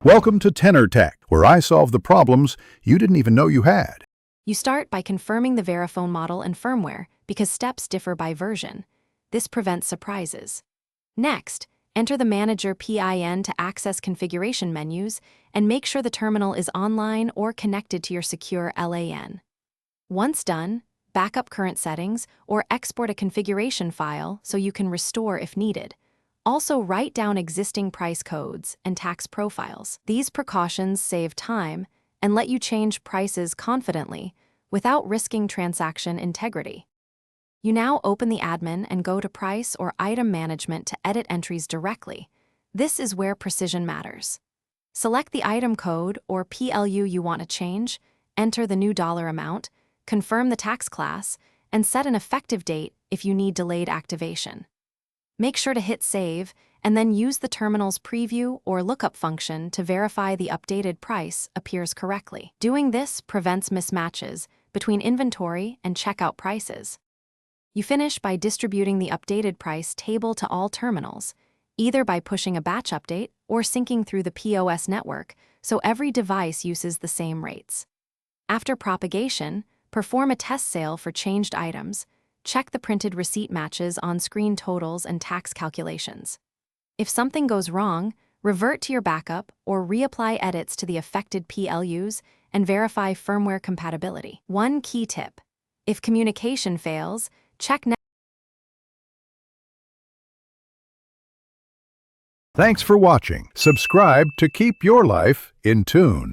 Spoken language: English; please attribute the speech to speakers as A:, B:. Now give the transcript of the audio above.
A: Welcome to Tenor Tech, where I solve the problems you didn't even know you had.
B: You start by confirming the Verifone model and firmware because steps differ by version. This prevents surprises. Next, enter the Manager PIN to access configuration menus and make sure the terminal is online or connected to your secure LAN. Once done, backup current settings or export a configuration file so you can restore if needed. Also, write down existing price codes and tax profiles. These precautions save time and let you change prices confidently without risking transaction integrity. You now open the admin and go to Price or Item Management to edit entries directly. This is where precision matters. Select the item code or PLU you want to change, enter the new dollar amount, confirm the tax class, and set an effective date if you need delayed activation. Make sure to hit Save, and then use the terminal's preview or lookup function to verify the updated price appears correctly. Doing this prevents mismatches between inventory and checkout prices. You finish by distributing the updated price table to all terminals, either by pushing a batch update or syncing through the POS network so every device uses the same rates. After propagation, perform a test sale for changed items. Check the printed receipt matches on screen totals and tax calculations. If something goes wrong, revert to your backup or reapply edits to the affected PLUs and verify firmware compatibility. One key tip: if communication fails, check next.
A: Thanks for watching. Subscribe to keep your life in tune.